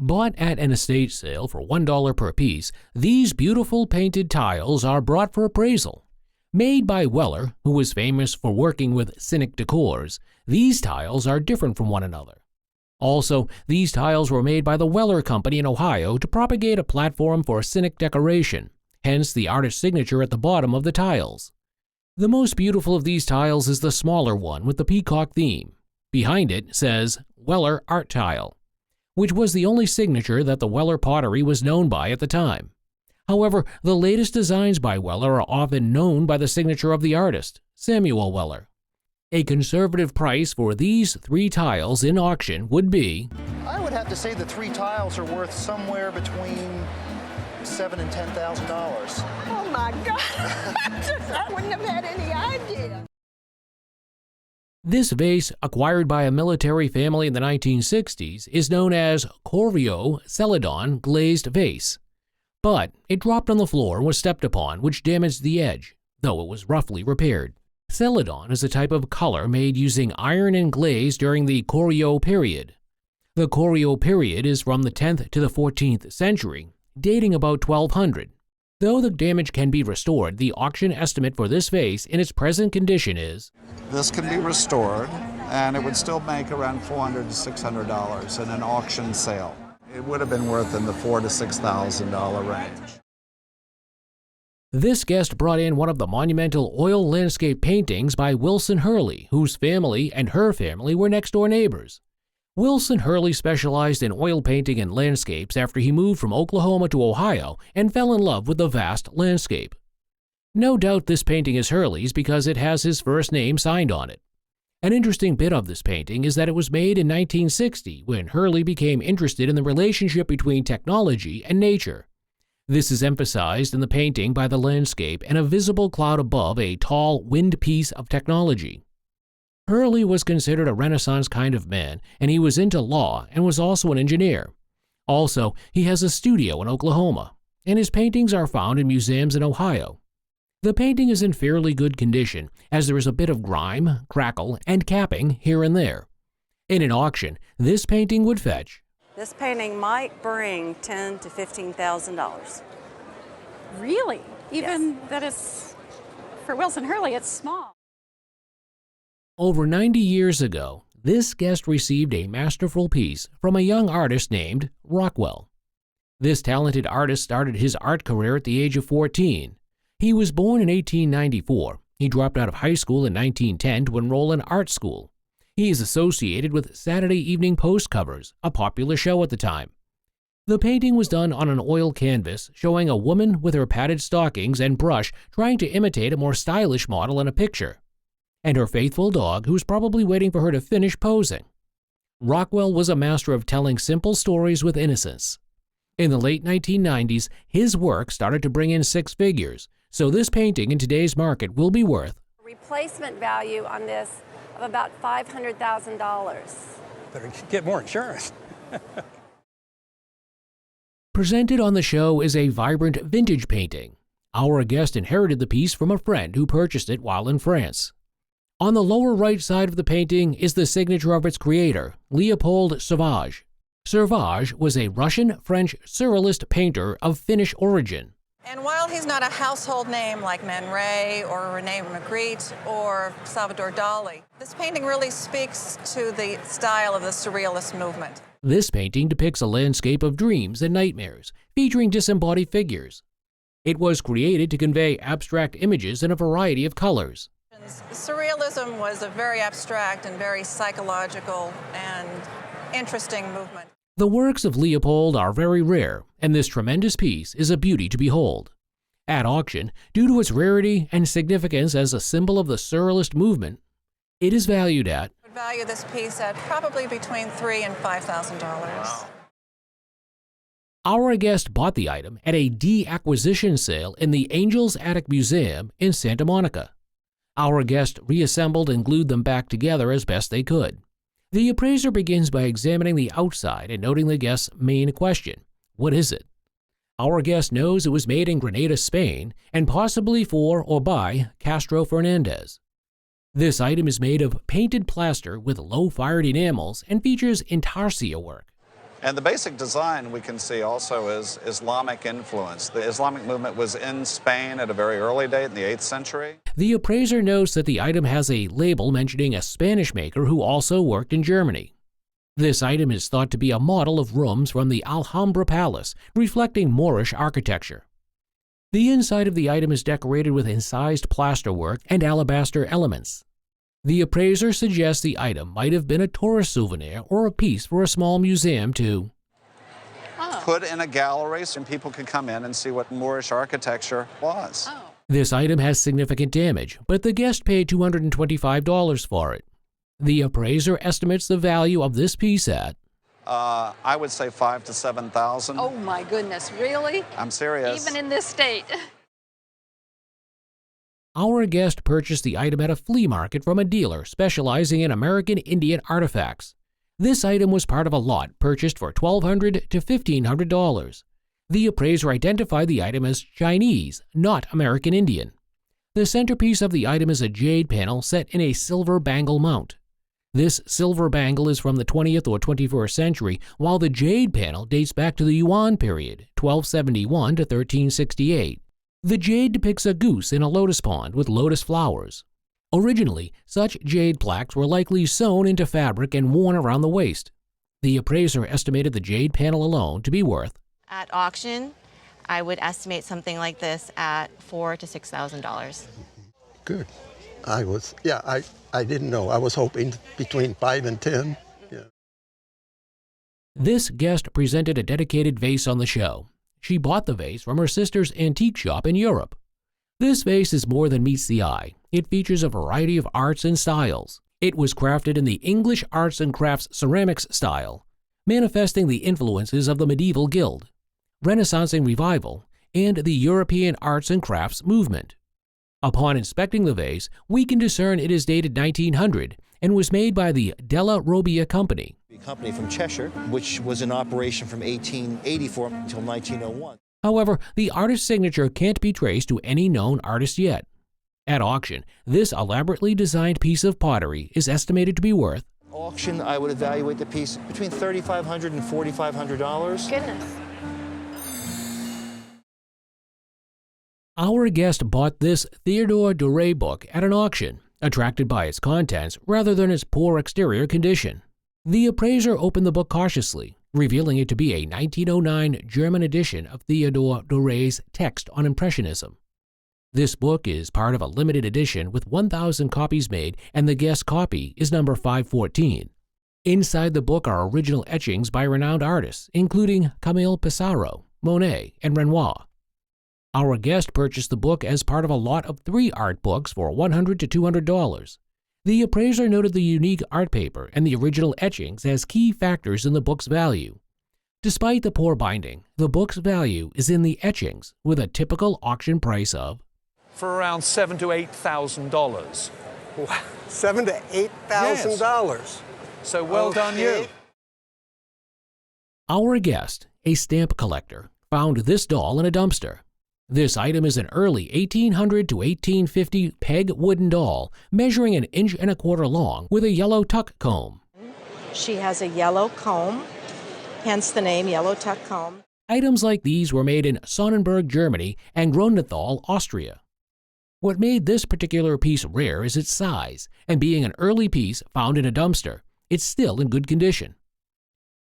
Bought at an estate sale for $1 per piece, these beautiful painted tiles are brought for appraisal. Made by Weller, who was famous for working with scenic decors, these tiles are different from one another. Also, these tiles were made by the Weller Company in Ohio to propagate a platform for scenic decoration, hence the artist's signature at the bottom of the tiles. The most beautiful of these tiles is the smaller one with the peacock theme. Behind it says Weller Art Tile, which was the only signature that the Weller pottery was known by at the time. However, the latest designs by Weller are often known by the signature of the artist, Samuel Weller. A conservative price for these 3 tiles in auction would be, I would have to say the 3 tiles are worth somewhere between $7,000 and $10,000. Oh my God! I wouldn't have had any idea. This vase, acquired by a military family in the 1960s, is known as Corio Celadon glazed vase. But it dropped on the floor and was stepped upon, which damaged the edge, though it was roughly repaired. Celadon is a type of color made using iron and glaze during the Corio period. The Corio period is from the 10th to the 14th century, dating about 1200. Though the damage can be restored, the auction estimate for this vase in its present condition is, this can be restored, and it would still make around $400 to $600 in an auction sale. It would have been worth in the $4,000 to $6,000 range. This guest brought in one of the monumental oil landscape paintings by Wilson Hurley, whose family and her family were next-door neighbors. Wilson Hurley specialized in oil painting and landscapes after he moved from Oklahoma to Ohio and fell in love with the vast landscape. No doubt this painting is Hurley's because it has his first name signed on it. An interesting bit of this painting is that it was made in 1960 when Hurley became interested in the relationship between technology and nature. This is emphasized in the painting by the landscape and a visible cloud above a tall wind piece of technology. Hurley was considered a Renaissance kind of man, and he was into law and was also an engineer. Also, he has a studio in Oklahoma, and his paintings are found in museums in Ohio. The painting is in fairly good condition, as there is a bit of grime, crackle, and capping here and there. In an auction, this painting would fetch, this painting might bring $10,000 to $15,000. Really? Even Yes. that is, for Wilson Hurley, it's small. Over 90 years ago, this guest received a masterful piece from a young artist named Rockwell. This talented artist started his art career at the age of 14. He was born in 1894. He dropped out of high school in 1910 to enroll in art school. He is associated with Saturday Evening Post covers, a popular show at the time. The painting was done on an oil canvas showing a woman with her padded stockings and brush trying to imitate a more stylish model in a picture, and her faithful dog who was probably waiting for her to finish posing. Rockwell was a master of telling simple stories with innocence. In the late 1990s, his work started to bring in 6 figures, so this painting in today's market will be worth Replacement value on this of about $500,000. Better get more insurance. Presented on the show is a vibrant vintage painting. Our guest inherited the piece from a friend who purchased it while in France. On the lower right side of the painting is the signature of its creator, Leopold Sauvage. Sauvage was a Russian-French surrealist painter of Finnish origin. And while he's not a household name like Man Ray or Rene Magritte or Salvador Dali, this painting really speaks to the style of the surrealist movement. This painting depicts a landscape of dreams and nightmares, featuring disembodied figures. It was created to convey abstract images in a variety of colors. Surrealism was a very abstract and very psychological and interesting movement. The works of Leopold are very rare, and this tremendous piece is a beauty to behold. At auction, due to its rarity and significance as a symbol of the surrealist movement, it is valued at I would value this piece at probably between $3,000 and $5,000. Wow. Our guest bought the item at a de-acquisition sale in the Angels Attic Museum in Santa Monica. Our guest reassembled and glued them back together as best they could. The appraiser begins by examining the outside and noting the guest's main question: what is it? Our guest knows it was made in Granada, Spain, and possibly for or by Castro Fernandez. This item is made of painted plaster with low-fired enamels and features intarsia work. And the basic design we can see also is Islamic influence. The Islamic movement was in Spain at a very early date in the 8th century. The appraiser notes that the item has a label mentioning a Spanish maker who also worked in Germany. This item is thought to be a model of rooms from the Alhambra Palace, reflecting Moorish architecture. The inside of the item is decorated with incised plasterwork and alabaster elements. The appraiser suggests the item might have been a tourist souvenir or a piece for a small museum to put in a gallery so people could come in and see what Moorish architecture was. This item has significant damage, but the guest paid $225 for it. The appraiser estimates the value of this piece at I would say $5,000 to $7,000. Oh my goodness, really? I'm serious. Even in this state. Our guest purchased the item at a flea market from a dealer specializing in American Indian artifacts. This item was part of a lot purchased for $1,200 to $1,500. The appraiser identified the item as Chinese, not American Indian. The centerpiece of the item is a jade panel set in a silver bangle mount. This silver bangle is from the 20th or 21st century, while the jade panel dates back to the Yuan period, 1271 to 1368. The jade depicts a goose in a lotus pond with lotus flowers. Originally, such jade plaques were likely sewn into fabric and worn around the waist. The appraiser estimated the jade panel alone to be worth, at auction, I would estimate something like this at $4,000 to $6,000. Good. I didn't know. I was hoping between 5 and 10. Yeah. This guest presented a dedicated vase on the show. She bought the vase from her sister's antique shop in Europe. This vase is more than meets the eye. It features a variety of arts and styles. It was crafted in the English arts and crafts ceramics style, manifesting the influences of the medieval guild, Renaissance and Revival, and the European arts and crafts movement. Upon inspecting the vase, we can discern it is dated 1900 and was made by the Della Robbia Company. A company from Cheshire, which was in operation from 1884 until 1901. However, the artist's signature can't be traced to any known artist yet. At auction, this elaborately designed piece of pottery is estimated to be worth Auction, I would evaluate the piece between $3,500 and $4,500. Goodness. Our guest bought this Theodore Doré book at an auction, attracted by its contents rather than its poor exterior condition. The appraiser opened the book cautiously, revealing it to be a 1909 German edition of Theodore Doré's text on Impressionism. This book is part of a limited edition with 1,000 copies made, and the guest copy is number 514. Inside the book are original etchings by renowned artists, including Camille Pissarro, Monet, and Renoir. Our guest purchased the book as part of a lot of 3 art books for $100 to $200. The appraiser noted the unique art paper and the original etchings as key factors in the book's value. Despite the poor binding, the book's value is in the etchings, with a typical auction price of For around $7,000 to $8,000. Wow. $7,000 to $8,000. So well done you. Our guest, a stamp collector, found this doll in a dumpster. This item is an early 1800 to 1850 peg wooden doll, measuring 1.25 inches long with a yellow tuck comb. She has a yellow comb, hence the name Yellow Tuck Comb. Items like these were made in Sonnenberg, Germany, and Grunenthal, Austria. What made this particular piece rare is its size, and being an early piece found in a dumpster, it's still in good condition.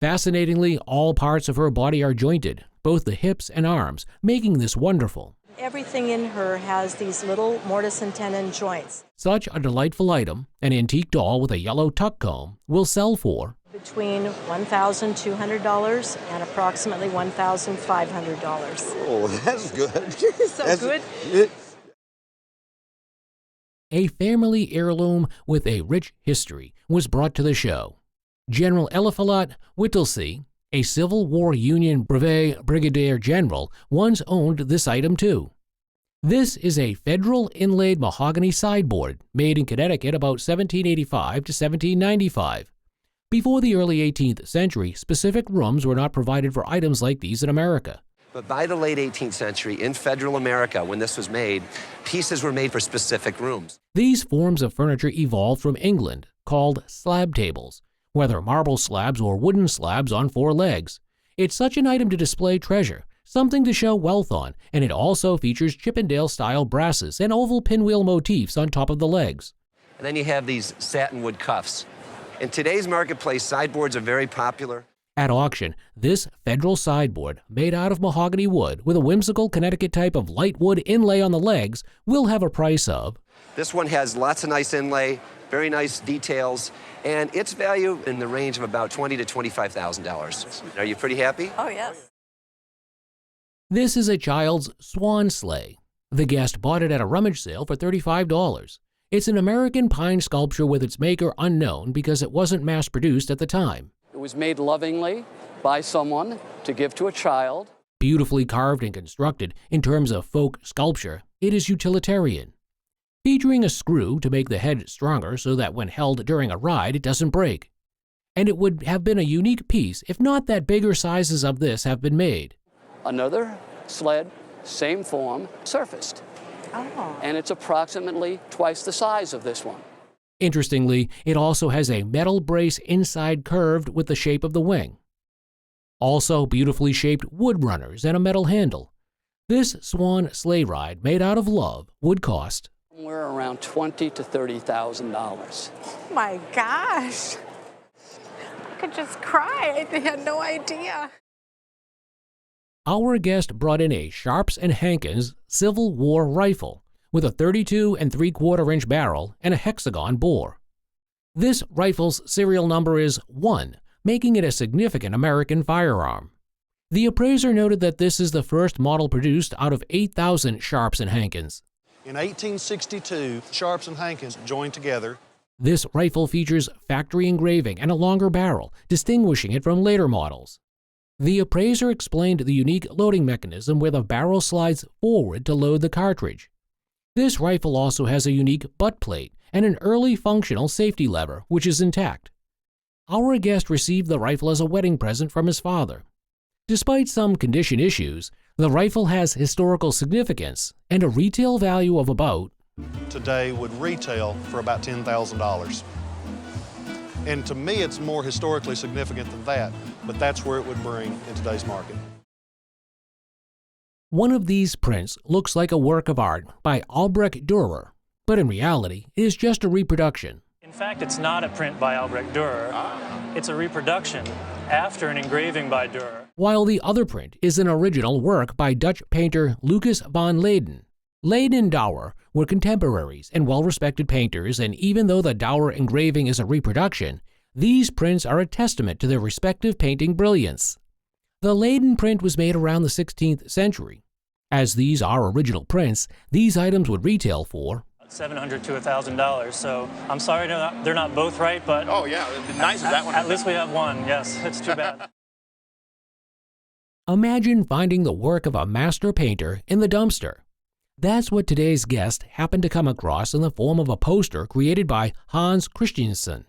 Fascinatingly, all parts of her body are jointed, both the hips and arms, making this wonderful. Everything in her has these little mortise and tenon joints. Such a delightful item, an antique doll with a yellow tuck comb, will sell for Between $1,200 and approximately $1,500. Oh, that's good. So good. a family heirloom with a rich history was brought to the show. General Eliphalet Whittlesey, a Civil War Union brevet brigadier general, once owned this item too. This is a federal inlaid mahogany sideboard made in Connecticut about 1785 to 1795. Before the early 18th century, specific rooms were not provided for items like these in America. But by the late 18th century, in federal America, when this was made, pieces were made for specific rooms. These forms of furniture evolved from England, called slab tables, whether marble slabs or wooden slabs on 4 legs. It's such an item to display treasure, something to show wealth on, and it also features Chippendale-style brasses and oval pinwheel motifs on top of the legs. And then you have these satinwood cuffs. In today's marketplace, sideboards are very popular. At auction, this Federal sideboard, made out of mahogany wood with a whimsical Connecticut type of light wood inlay on the legs, will have a price of. This one has lots of nice inlay, very nice details, and its value in the range of about $20,000 to $25,000. Are you pretty happy? Oh, yes. This is a child's swan sleigh. The guest bought it at a rummage sale for $35. It's an American pine sculpture with its maker unknown because it wasn't mass-produced at the time. It was made lovingly by someone to give to a child. Beautifully carved and constructed in terms of folk sculpture, it is utilitarian. Featuring a screw to make the head stronger so that when held during a ride it doesn't break. And it would have been a unique piece if not that bigger sizes of this have been made. Another sled, same form, surfaced. Oh. And it's approximately twice the size of this one. Interestingly, it also has a metal brace inside curved with the shape of the wing. Also beautifully shaped wood runners and a metal handle. This swan sleigh ride made out of love would cost Somewhere around $20,000 to $30,000. Oh my gosh. I could just cry. I had no idea. Our guest brought in a Sharps and Hankins Civil War rifle with a 32 3/4-inch barrel and a hexagon bore. This rifle's serial number is 1, making it a significant American firearm. The appraiser noted that this is the first model produced out of 8,000 Sharps and Hankins. In 1862, Sharps and Hankins joined together. This rifle features factory engraving and a longer barrel, distinguishing it from later models. The appraiser explained the unique loading mechanism where the barrel slides forward to load the cartridge. This rifle also has a unique butt plate and an early functional safety lever, which is intact. Our guest received the rifle as a wedding present from his father. Despite some condition issues, the rifle has historical significance and a retail value of about Today would retail for about $10,000. And to me, it's more historically significant than that, but that's where it would bring in today's market. One of these prints looks like a work of art by Albrecht Dürer, but in reality, it is just a reproduction. In fact, it's not a print by Albrecht Dürer. It's a reproduction after an engraving by Dürer. While the other print is an original work by Dutch painter Lucas van Leyden. Leyden and Dürer were contemporaries and well-respected painters, and even though the Dürer engraving is a reproduction, these prints are a testament to their respective painting brilliance. The Leyden print was made around the 16th century. As these are original prints, these items would retail for $700 to $1,000. So I'm sorry they're not both right, but oh yeah, it'd be nice if that one. At least we have one. Yes, it's too bad. Imagine finding the work of a master painter in the dumpster. That's what today's guest happened to come across in the form of a poster created by Hans Christiansen,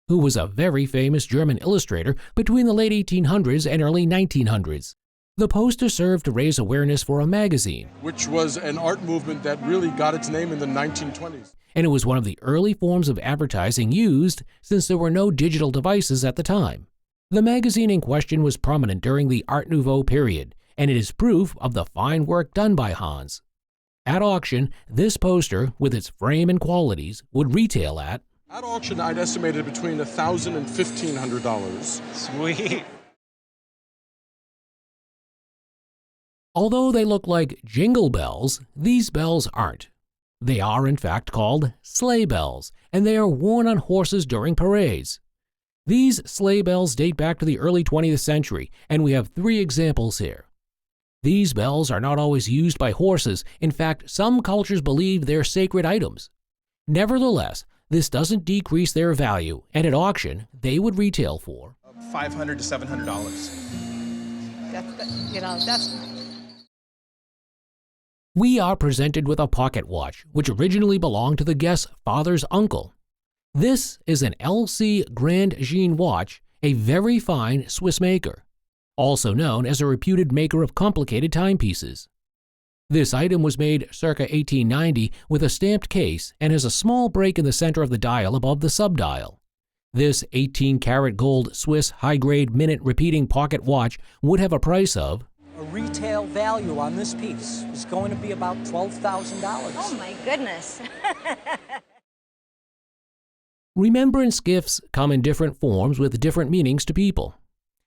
who was a very famous German illustrator between the late 1800s and early 1900s. The poster served to raise awareness for a magazine, which was an art movement that really got its name in the 1920s. And it was one of the early forms of advertising used since there were no digital devices at the time. The magazine in question was prominent during the Art Nouveau period, and it is proof of the fine work done by Hans. At auction, this poster, with its frame and qualities, would retail at auction, I'd estimate it between $1,000 and $1,500. Sweet. Although they look like jingle bells, these bells aren't. They are in fact called sleigh bells, and they are worn on horses during parades. These sleigh bells date back to the early 20th century, and we have 3 examples here. These bells are not always used by horses. In fact, some cultures believe they're sacred items. Nevertheless, this doesn't decrease their value, and at auction, they would retail for $500 to $700. That's We are presented with a pocket watch, which originally belonged to the guest's father's uncle. This is an LC Grand Jean watch, a very fine Swiss maker, also known as a reputed maker of complicated timepieces. This item was made circa 1890 with a stamped case and has a small break in the center of the dial above the subdial. This 18-karat gold Swiss high-grade minute repeating pocket watch would have a price of A retail value on this piece is going to be about $12,000. Oh my goodness. Remembrance gifts come in different forms with different meanings to people.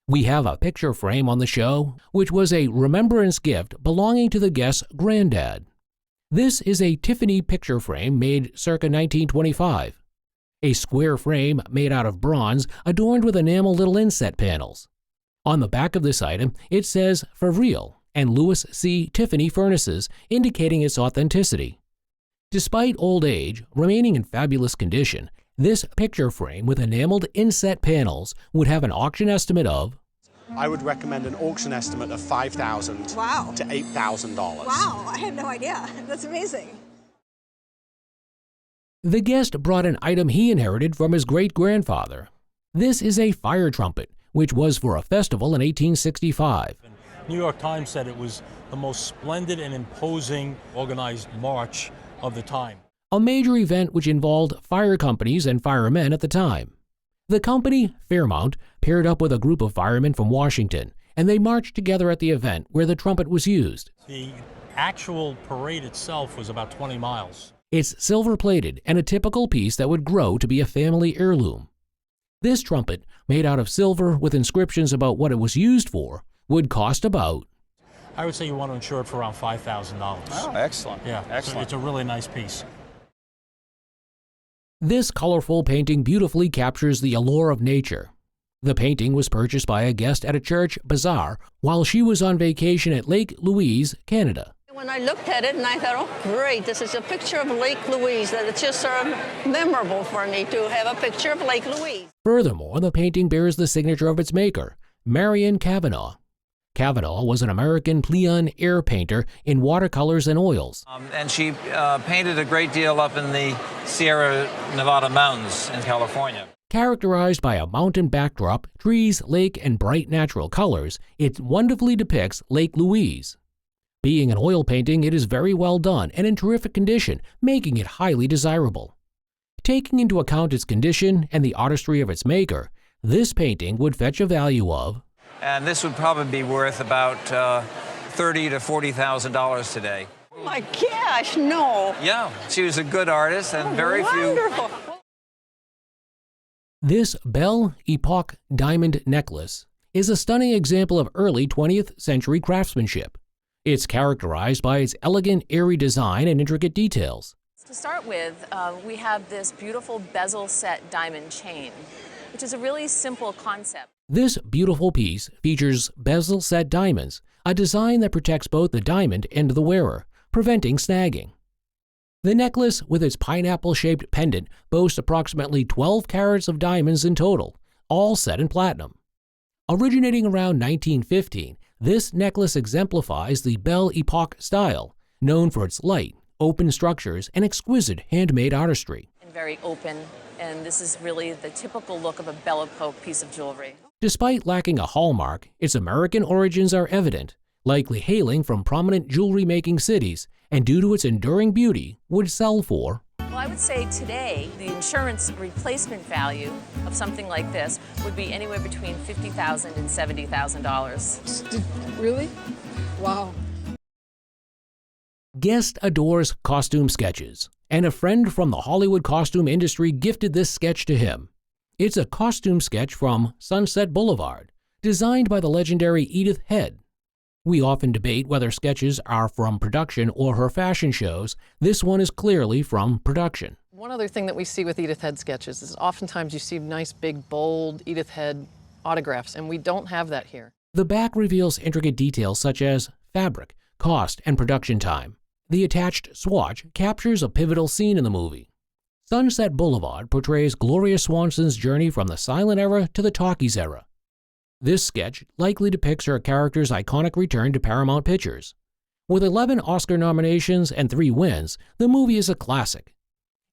We have a picture frame on the show, which was a remembrance gift belonging to the guest's granddad. This is a Tiffany picture frame made circa 1925. A square frame made out of bronze adorned with enamel little inset panels. On the back of this item, it says "For Real" and Louis C. Tiffany Furnaces, indicating its authenticity. Despite old age, remaining in fabulous condition, this picture frame with enameled inset panels would have an auction estimate of I would recommend an auction estimate of $5,000 Wow. to $8,000. Wow, I had no idea. That's amazing. The guest brought an item he inherited from his great-grandfather. This is a fire trumpet, which was for a festival in 1865. New York Times said it was the most splendid and imposing organized march of the time. A major event which involved fire companies and firemen at the time. The company, Fairmount, paired up with a group of firemen from Washington, and they marched together at the event where the trumpet was used. The actual parade itself was about 20 miles. It's silver-plated and a typical piece that would grow to be a family heirloom. This trumpet, made out of silver with inscriptions about what it was used for, would cost about I would say you want to insure it for around $5,000. Oh, excellent. Yeah, Excellent. It's a really nice piece. This colorful painting beautifully captures the allure of nature. The painting was purchased by a guest at a church bazaar while she was on vacation at Lake Louise, Canada. When I looked at it and I thought, oh great, this is a picture of Lake Louise, that it's just sort of memorable for me to have a picture of Lake Louise. Furthermore, the painting bears the signature of its maker, Marion Cavanaugh. Cavanaugh was an American plein air painter in watercolors and oils. And she painted a great deal up in the Sierra Nevada mountains in California. Characterized by a mountain backdrop, trees, lake, and bright natural colors, it wonderfully depicts Lake Louise. Being an oil painting, it is very well done and in terrific condition, making it highly desirable. Taking into account its condition and the artistry of its maker, this painting would fetch a value of And this would probably be worth about $30,000 to $40,000 today. Oh my gosh, no. Yeah, she was a good artist and very Wonderful. This Belle Epoque diamond necklace is a stunning example of early 20th century craftsmanship. It's characterized by its elegant, airy design and intricate details. To start with, we have this beautiful bezel set diamond chain, which is a really simple concept. This beautiful piece features bezel set diamonds, a design that protects both the diamond and the wearer, preventing snagging. The necklace, with its pineapple-shaped pendant, boasts approximately 12 carats of diamonds in total, all set in platinum. Originating around 1915, this necklace exemplifies the Belle Epoque style, known for its light, open structures and exquisite handmade artistry. And very open, and this is really the typical look of a Belle Epoque piece of jewelry. Despite lacking a hallmark, its American origins are evident, likely hailing from prominent jewelry-making cities, and due to its enduring beauty, would sell for Well, I would say today, the insurance replacement value of something like this would be anywhere between $50,000 and $70,000. Really? Wow. Guest adores costume sketches, and a friend from the Hollywood costume industry gifted this sketch to him. It's a costume sketch from Sunset Boulevard, designed by the legendary Edith Head. We often debate whether sketches are from production or her fashion shows. This one is clearly from production. One other thing that we see with Edith Head sketches is oftentimes you see nice, big, bold Edith Head autographs, and we don't have that here. The back reveals intricate details such as fabric, cost, and production time. The attached swatch captures a pivotal scene in the movie. Sunset Boulevard portrays Gloria Swanson's journey from the silent era to the talkies era. This sketch likely depicts her character's iconic return to Paramount Pictures. With 11 Oscar nominations and 3 wins, the movie is a classic.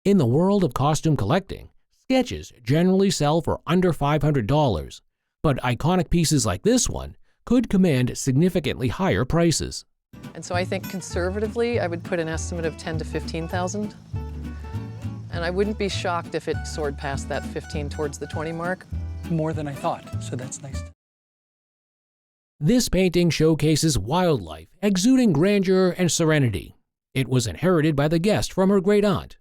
In the world of costume collecting, sketches generally sell for under $500, but iconic pieces like this one could command significantly higher prices. And so I think conservatively, I would put an estimate of $10,000 to $15,000. And I wouldn't be shocked if it soared past that 15 towards the 20 mark. More than I thought, so that's nice. This painting showcases wildlife, exuding grandeur and serenity. It was inherited by the guest from her great-aunt.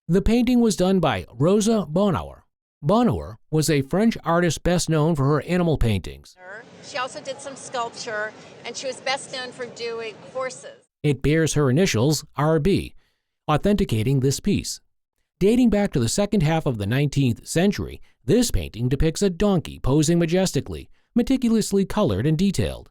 The painting was done by Rosa Bonheur. Bonheur was a French artist best known for her animal paintings. She also did some sculpture, and she was best known for doing horses. It bears her initials, RB, authenticating this piece. Dating back to the second half of the 19th century, this painting depicts a donkey posing majestically, meticulously colored and detailed.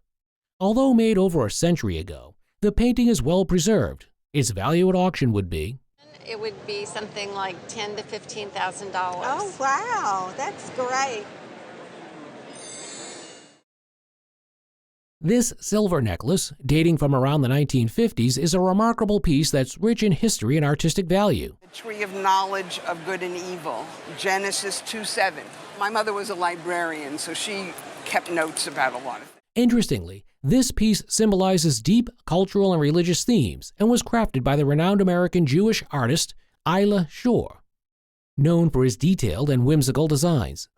Although made over a century ago, the painting is well preserved. Its value at auction would be It would be something like $10,000 to $15,000. Oh, wow, that's great. This silver necklace, dating from around the 1950s, is a remarkable piece that's rich in history and artistic value. The tree of knowledge of good and evil, Genesis 2:7. My mother was a librarian, so she kept notes about a lot of things. Interestingly, this piece symbolizes deep cultural and religious themes and was crafted by the renowned American Jewish artist Isla Shore, known for his detailed and whimsical designs.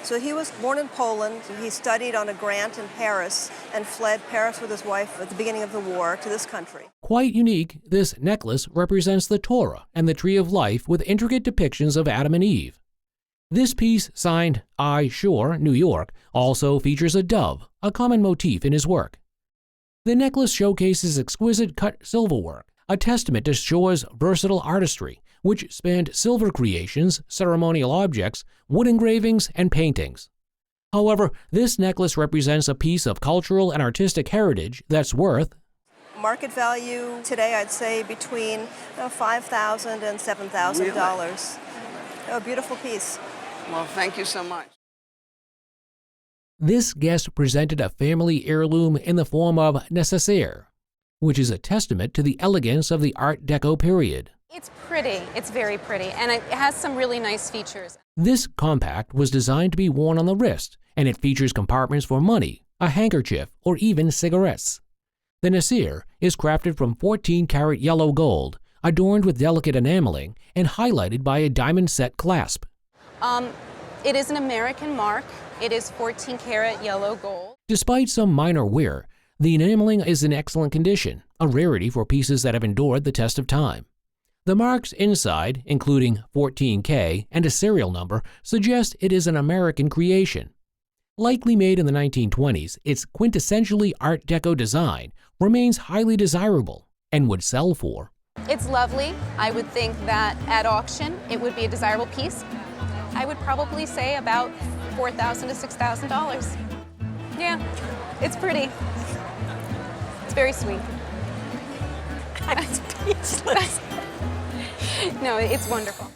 So he was born in Poland. He studied on a grant in Paris and fled Paris with his wife at the beginning of the war to this country. Quite unique, this necklace represents the Torah and the Tree of Life with intricate depictions of Adam and Eve. This piece, signed I. Shore, New York, also features a dove, a common motif in his work. The necklace showcases exquisite cut silverwork, a testament to Shore's versatile artistry, which spanned silver creations, ceremonial objects, wood engravings, and paintings. However, this necklace represents a piece of cultural and artistic heritage that's worth Market value today, I'd say between $5,000 and $7,000. A beautiful piece. Well, thank you so much. This guest presented a family heirloom in the form of nécessaire, which is a testament to the elegance of the Art Deco period. It's pretty. It's very pretty, and it has some really nice features. This compact was designed to be worn on the wrist, and it features compartments for money, a handkerchief, or even cigarettes. The nécessaire is crafted from 14-karat yellow gold, adorned with delicate enameling, and highlighted by a diamond-set clasp. It is an American mark. It is 14-karat yellow gold. Despite some minor wear, the enameling is in excellent condition, a rarity for pieces that have endured the test of time. The marks inside, including 14K and a serial number, suggest it is an American creation. Likely made in the 1920s, its quintessentially Art Deco design remains highly desirable and would sell for. It's lovely. I would think that at auction it would be a desirable piece. I would probably say about $4,000 to $6,000. Yeah, it's pretty. It's very sweet. I'm speechless. No, it's wonderful.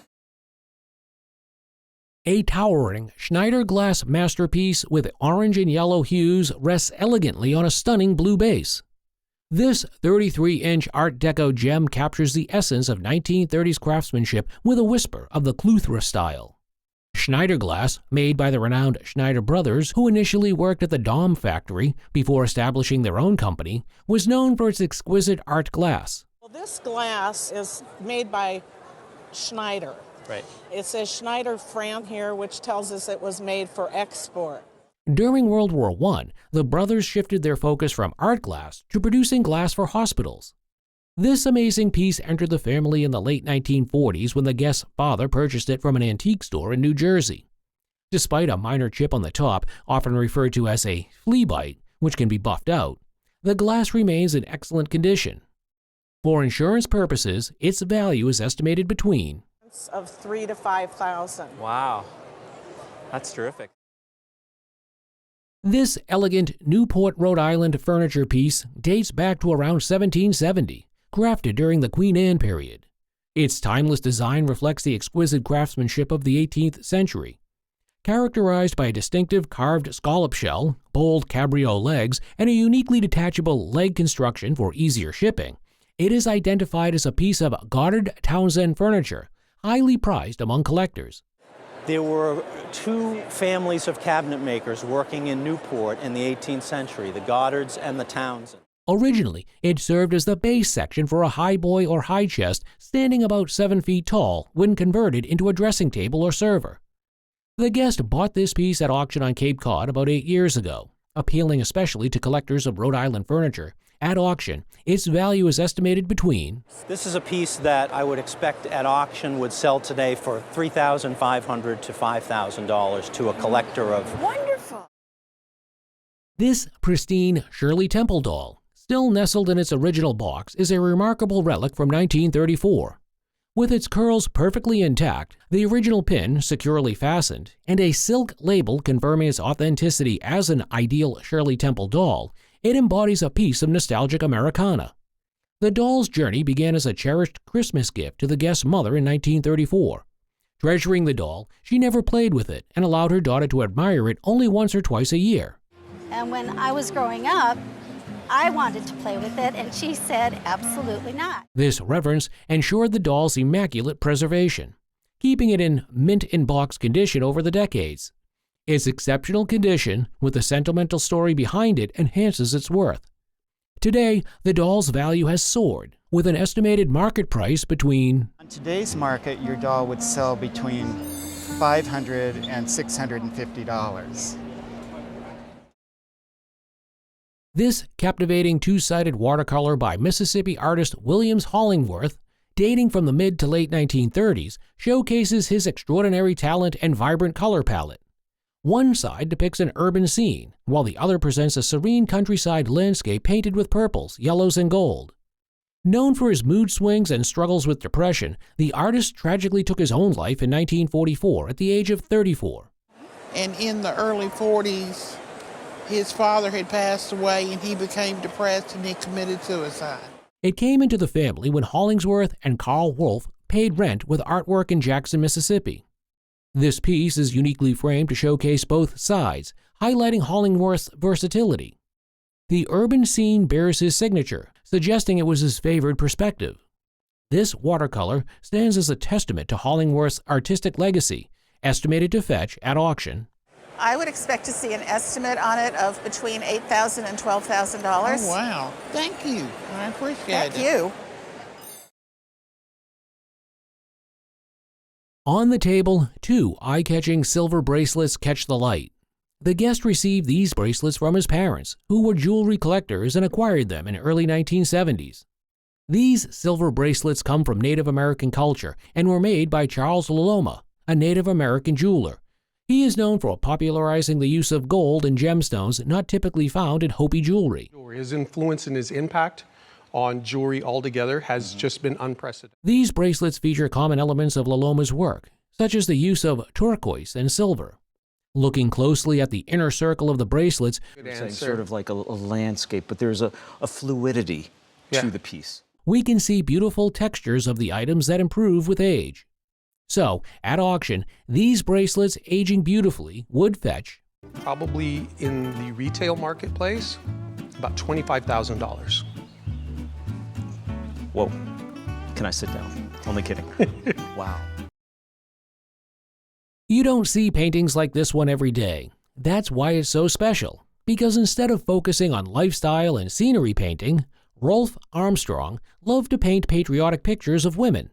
A towering Schneider glass masterpiece with orange and yellow hues rests elegantly on a stunning blue base. This 33-inch Art Deco gem captures the essence of 1930s craftsmanship with a whisper of the Cluthra style. Schneider glass, made by the renowned Schneider brothers, who initially worked at the Daum factory before establishing their own company, was known for its exquisite art glass. Well, this glass is made by Schneider. Right. It says Schneider France here, which tells us it was made for export. During World War I, the brothers shifted their focus from art glass to producing glass for hospitals. This amazing piece entered the family in the late 1940s when the guest's father purchased it from an antique store in New Jersey. Despite a minor chip on the top, often referred to as a flea bite, which can be buffed out, the glass remains in excellent condition. For insurance purposes, its value is estimated between Of $3,000 to $5,000. Wow, that's terrific. This elegant Newport, Rhode Island furniture piece dates back to around 1770, crafted during the Queen Anne period. Its timeless design reflects the exquisite craftsmanship of the 18th century. Characterized by a distinctive carved scallop shell, bold cabriole legs, and a uniquely detachable leg construction for easier shipping, it is identified as a piece of Goddard Townsend furniture, highly prized among collectors. There were two families of cabinet makers working in Newport in the 18th century, the Goddards and the Townsends. Originally, it served as the base section for a high boy or high chest standing about 7 feet tall when converted into a dressing table or server. The guest bought this piece at auction on Cape Cod about 8 years ago, appealing especially to collectors of Rhode Island furniture. At auction, its value is estimated between... This is a piece that I would expect at auction would sell today for $3,500 to $5,000 to a collector of... Wonderful! This pristine Shirley Temple doll, still nestled in its original box, is a remarkable relic from 1934. With its curls perfectly intact, the original pin securely fastened, and a silk label confirming its authenticity as an ideal Shirley Temple doll, it embodies a piece of nostalgic Americana. The doll's journey began as a cherished Christmas gift to the guest's mother in 1934. Treasuring the doll, she never played with it and allowed her daughter to admire it only once or twice a year. And when I was growing up, I wanted to play with it, and she said absolutely not. This reverence ensured the doll's immaculate preservation, keeping it in mint-in-box condition over the decades. Its exceptional condition, with the sentimental story behind it, enhances its worth. Today, the doll's value has soared, with an estimated market price between... On today's market, your doll would sell between $500 and $650. This captivating two-sided watercolor by Mississippi artist Williams Hollingworth, dating from the mid to late 1930s, showcases his extraordinary talent and vibrant color palette. One side depicts an urban scene, while the other presents a serene countryside landscape painted with purples, yellows, and gold. Known for his mood swings and struggles with depression, the artist tragically took his own life in 1944 at the age of 34. And in the early 40s, his father had passed away and he became depressed and he committed suicide. It came into the family when Hollingsworth and Carl Wolf paid rent with artwork in Jackson, Mississippi. This piece is uniquely framed to showcase both sides, highlighting Hollingworth's versatility. The urban scene bears his signature, suggesting it was his favored perspective. This watercolor stands as a testament to Hollingworth's artistic legacy, estimated to fetch, at auction, I would expect to see an estimate on it of between $8,000 and $12,000. Oh, wow. Thank you. I appreciate it. Thank you. On the table, 2 eye-catching silver bracelets catch the light. The guest received these bracelets from his parents, who were jewelry collectors and acquired them in early 1970s. These silver bracelets come from Native American culture and were made by Charles Loloma, a Native American jeweler. He is known for popularizing the use of gold and gemstones not typically found in Hopi jewelry. His influence and his impact on jewelry altogether has just been unprecedented. These bracelets feature common elements of Loloma's work, such as the use of turquoise and silver. Looking closely at the inner circle of the bracelets, it's sort of like a landscape, but there's a fluidity to the piece. We can see beautiful textures of the items that improve with age. So, at auction, these bracelets aging beautifully would fetch, probably in the retail marketplace, about $25,000. Whoa. Can I sit down? Only kidding. Wow. You don't see paintings like this one every day. That's why it's so special, because instead of focusing on lifestyle and scenery painting, Rolf Armstrong loved to paint patriotic pictures of women.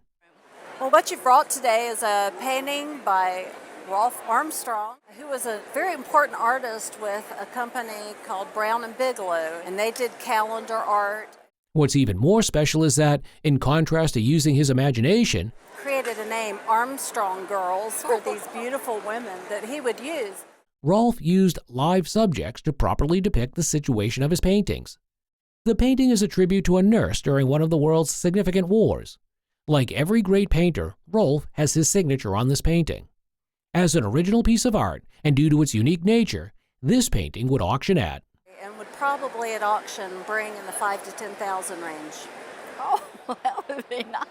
Well, what you've brought today is a painting by Rolf Armstrong, who was a very important artist with a company called Brown and Bigelow, and they did calendar art. What's even more special is that, in contrast to using his imagination, Created a name, Armstrong Girls, for these beautiful women that he would use. Rolf used live subjects to properly depict the situation of his paintings. The painting is a tribute to a nurse during one of the world's significant wars. Like every great painter, Rolf has his signature on this painting. As an original piece of art, and due to its unique nature, this painting would auction at, And would probably at auction bring in the $5,000 to $10,000 range. Oh, that would be nice.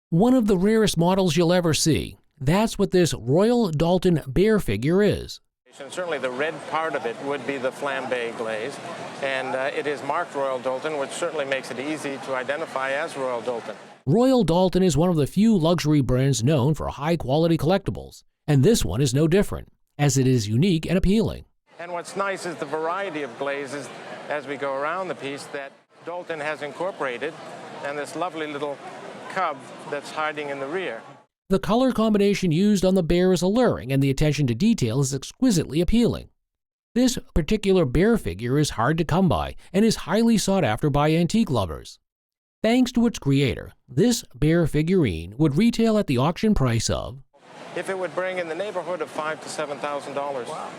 one of the rarest models you'll ever see. That's what this Royal Dalton bear figure is. And certainly the red part of it would be the flambe glaze, and it is marked Royal Dalton, which certainly makes it easy to identify as Royal Dalton. Royal Dalton is one of the few luxury brands known for high-quality collectibles, and this one is no different, as it is unique and appealing. And what's nice is the variety of glazes as we go around the piece that Doulton has incorporated, and this lovely little cub that's hiding in the rear. The color combination used on the bear is alluring, and the attention to detail is exquisitely appealing. This particular bear figure is hard to come by and is highly sought after by antique lovers. Thanks to its creator, this bear figurine would retail at the auction price of, If it would bring in the neighborhood of $5,000 to $7,000. Wow.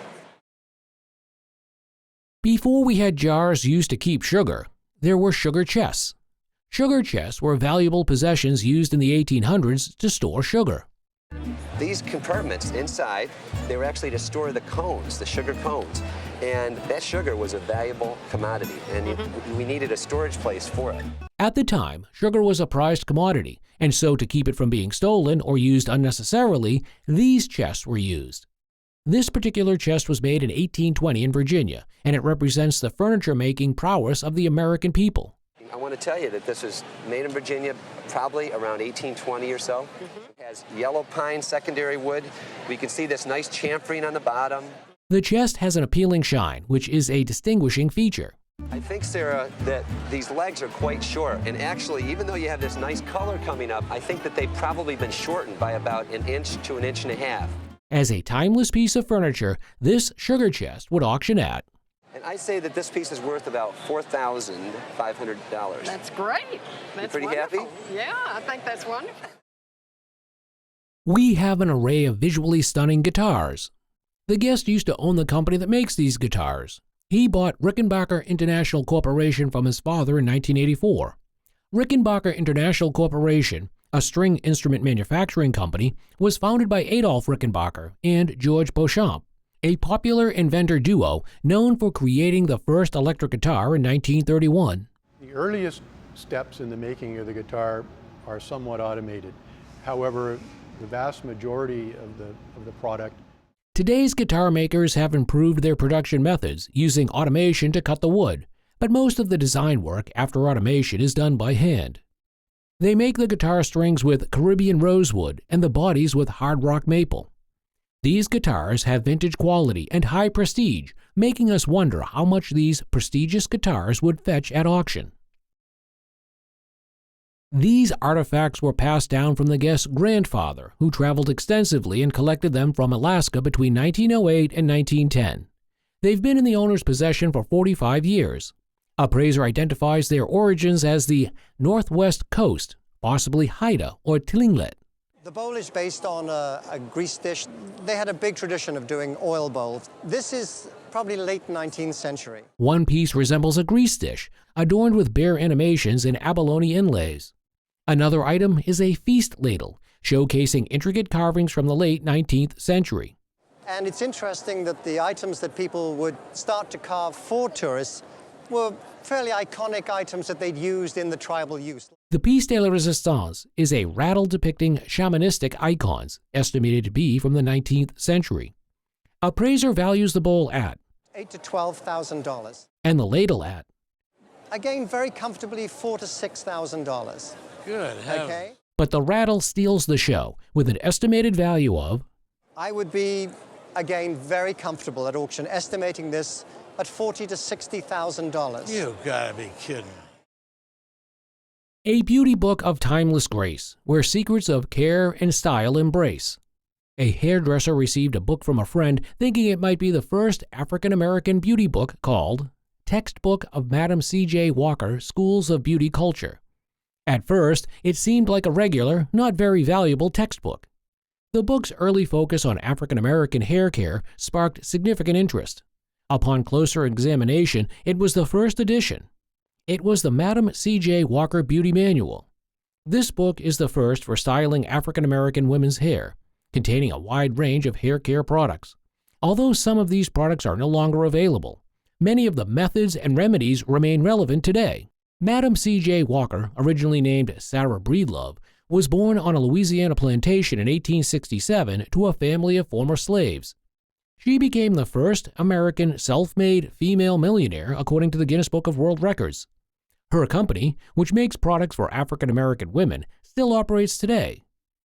Before we had jars used to keep sugar, there were sugar chests. Sugar chests were valuable possessions used in the 1800s to store sugar. These compartments inside, they were actually to store the cones, the sugar cones. And that sugar was a valuable commodity, and we needed a storage place for it. At the time, sugar was a prized commodity, and so to keep it from being stolen or used unnecessarily, these chests were used. This particular chest was made in 1820 in Virginia, and it represents the furniture-making prowess of the American people. I want to tell you that this is made in Virginia probably around 1820 or so. It has yellow pine secondary wood. We can see this nice chamfering on the bottom. The chest has an appealing shine, which is a distinguishing feature. I think, Sarah, that these legs are quite short, and actually, even though you have this nice color coming up, I think that they've probably been shortened by about 1 inch to 1.5 inches. As a timeless piece of furniture, this sugar chest would auction at, and I say that this piece is worth about $4,500. That's great. That's pretty wonderful. happy? Yeah, I think that's wonderful. We have an array of visually stunning guitars. The guest used to own the company that makes these guitars. He bought Rickenbacker International Corporation from his father in 1984. Rickenbacker International Corporation, a string instrument manufacturing company, was founded by Adolf Rickenbacker and George Beauchamp, a popular inventor duo known for creating the first electric guitar in 1931. The earliest steps in the making of the guitar are somewhat automated. However, the vast majority of the product. Today's guitar makers have improved their production methods using automation to cut the wood, but most of the design work after automation is done by hand. They make the guitar strings with Caribbean rosewood and the bodies with hard rock maple. These guitars have vintage quality and high prestige, making us wonder how much these prestigious guitars would fetch at auction. These artifacts were passed down from the guest's grandfather, who traveled extensively and collected them from Alaska between 1908 and 1910. They've been in the owner's possession for 45 years. Appraiser identifies their origins as the Northwest Coast, possibly Haida or Tlingit. The bowl is based on a grease dish. They had a big tradition of doing oil bowls. This is probably late 19th century. One piece resembles a grease dish, adorned with bear animations and abalone inlays. Another item is a feast ladle, showcasing intricate carvings from the late 19th century. And it's interesting that the items that people would start to carve for tourists were fairly iconic items that they'd used in the tribal use. The piece de la résistance is a rattle depicting shamanistic icons, estimated to be from the 19th century. Appraiser values the bowl at $8,000 to $12,000. And the ladle at, again, very comfortably $4,000 to $6,000. Good. Okay. But the rattle steals the show with an estimated value of, I would be, again, very comfortable at auction, estimating this at $40,000 to $60,000. You gotta be kidding. a beauty book of timeless grace, where secrets of care and style embrace. A hairdresser received a book from a friend thinking it might be the first African-American beauty book called Textbook of Madam C.J. Walker, Schools of Beauty Culture. At first, it seemed like a regular, not very valuable textbook. The book's early focus on African-American hair care sparked significant interest. Upon closer examination, it was the first edition. It was the Madam C.J. Walker Beauty Manual. This book is the first for styling African-American women's hair, containing a wide range of hair care products. Although some of these products are no longer available, many of the methods and remedies remain relevant today. Madam C.J. Walker, originally named Sarah Breedlove, was born on a Louisiana plantation in 1867 to a family of former slaves. She became the first American self-made female millionaire according to the Guinness Book of World Records. Her company, which makes products for African-American women, still operates today.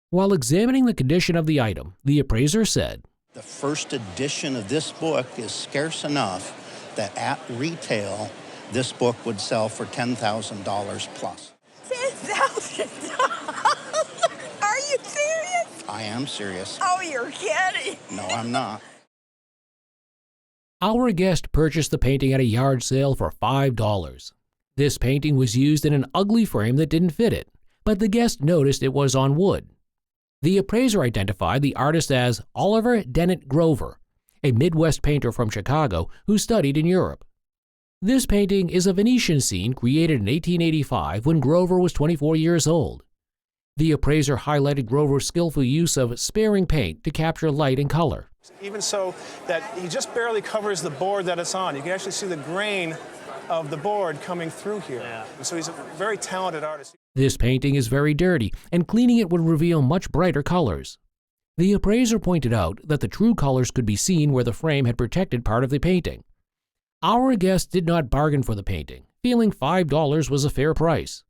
While examining the condition of the item, the appraiser said, The first edition of this book is scarce enough that at retail, this book would sell for $10,000 plus. $10,000? Are you serious? I am serious. Oh, you're kidding. No, I'm not. Our guest purchased the painting at a yard sale for $5. This painting was used in an ugly frame that didn't fit it, but the guest noticed it was on wood. The appraiser identified the artist as Oliver Dennett Grover, a Midwest painter from Chicago who studied in Europe. This painting is a Venetian scene created in 1885 when Grover was 24 years old. The appraiser highlighted Grover's skillful use of sparing paint to capture light and color. Even so that he just barely covers the board that it's on. You can actually see the grain of the board coming through here. Yeah. And so he's a very talented artist. This painting is very dirty, and cleaning it would reveal much brighter colors. The appraiser pointed out that the true colors could be seen where the frame had protected part of the painting. Our guest did not bargain for the painting, feeling $5 was a fair price.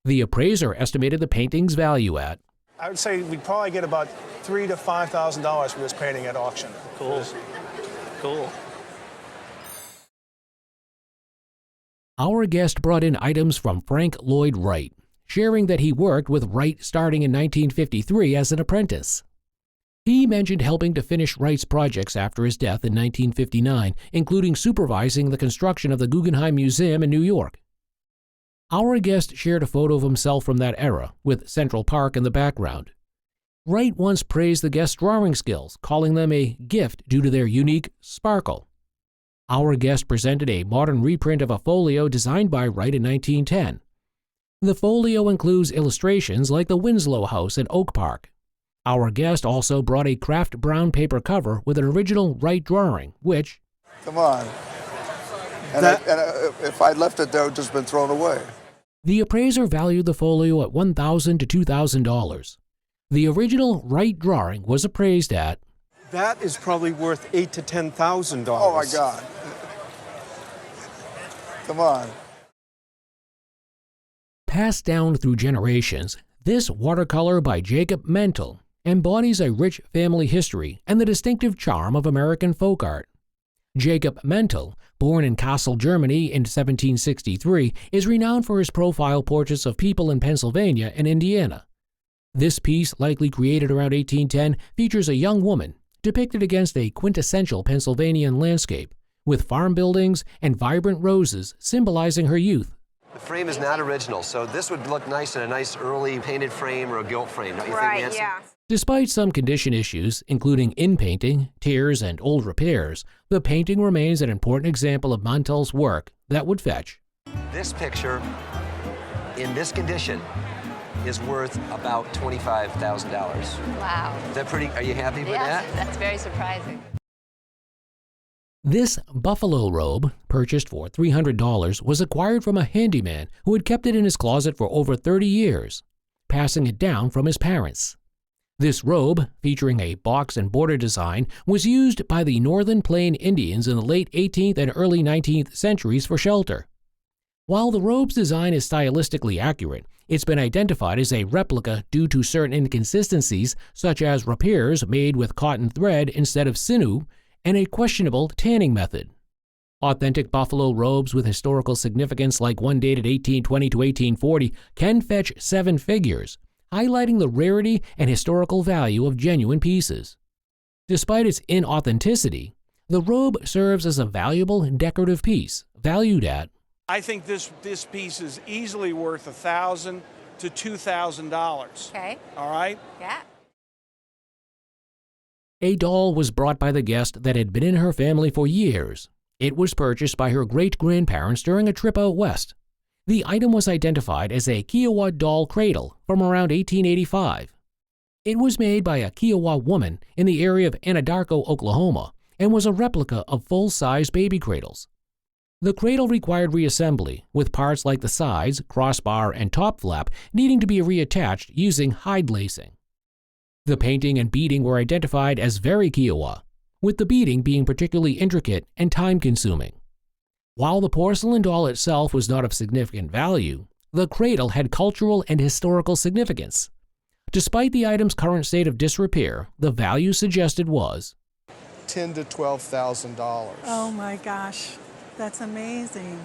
The appraiser estimated the painting's value at, I would say we'd probably get about $3,000 to $5,000 for this painting at auction. Cool. Cool. Our guest brought in items from Frank Lloyd Wright, sharing that he worked with Wright starting in 1953 as an apprentice. He mentioned helping to finish Wright's projects after his death in 1959, including supervising the construction of the Guggenheim Museum in New York. Our guest shared a photo of himself from that era, with Central Park in the background. Wright once praised the guest's drawing skills, calling them a gift due to their unique sparkle. Our guest presented a modern reprint of a folio designed by Wright in 1910. The folio includes illustrations like the Winslow House in Oak Park. Our guest also brought a craft brown paper cover with an original Wright drawing, which... Come on. And if I'd left it there, it would just been thrown away. The appraiser valued the folio at $1,000 to $2,000. The original Wright drawing was appraised at... That is probably worth $8,000 to $10,000. Oh, my God. Come on. Passed down through generations, this watercolor by Jacob Mentel embodies a rich family history and the distinctive charm of American folk art. Jacob Mentel, born in Kassel, Germany in 1763, is renowned for his profile portraits of people in Pennsylvania and Indiana. This piece, likely created around 1810, features a young woman depicted against a quintessential Pennsylvanian landscape, with farm buildings and vibrant roses symbolizing her youth. The frame is not original, so this would look nice in a nice early painted frame or a gilt frame, don't you think, Nancy? Yeah. Despite some condition issues, including in-painting, tears, and old repairs, the painting remains an important example of Mentel's work that would fetch. This picture, in this condition, is worth about $25,000. Wow. Is that pretty, are you happy with that? Yes, that's very surprising. This buffalo robe, purchased for $300, was acquired from a handyman who had kept it in his closet for over 30 years, passing it down from his parents. This robe, featuring a box and border design, was used by the Northern Plain Indians in the late 18th and early 19th centuries for shelter. While the robe's design is stylistically accurate, it's been identified as a replica due to certain inconsistencies, such as repairs made with cotton thread instead of sinew, and a questionable tanning method. Authentic buffalo robes with historical significance, like one dated 1820 to 1840, can fetch 7 figures, highlighting the rarity and historical value of genuine pieces. Despite its inauthenticity, the robe serves as a valuable decorative piece, valued at... I think this piece is easily worth $1,000 to $2,000. Okay. All right? Yeah. A doll was brought by the guest that had been in her family for years. It was purchased by her great-grandparents during a trip out west. The item was identified as a Kiowa doll cradle from around 1885. It was made by a Kiowa woman in the area of Anadarko, Oklahoma, and was a replica of full-size baby cradles. The cradle required reassembly, with parts like the sides, crossbar, and top flap needing to be reattached using hide lacing. The painting and beading were identified as very Kiowa, with the beading being particularly intricate and time-consuming. While the porcelain doll itself was not of significant value, the cradle had cultural and historical significance. Despite the item's current state of disrepair, the value suggested was $10,000 to $12,000. Oh my gosh, that's amazing.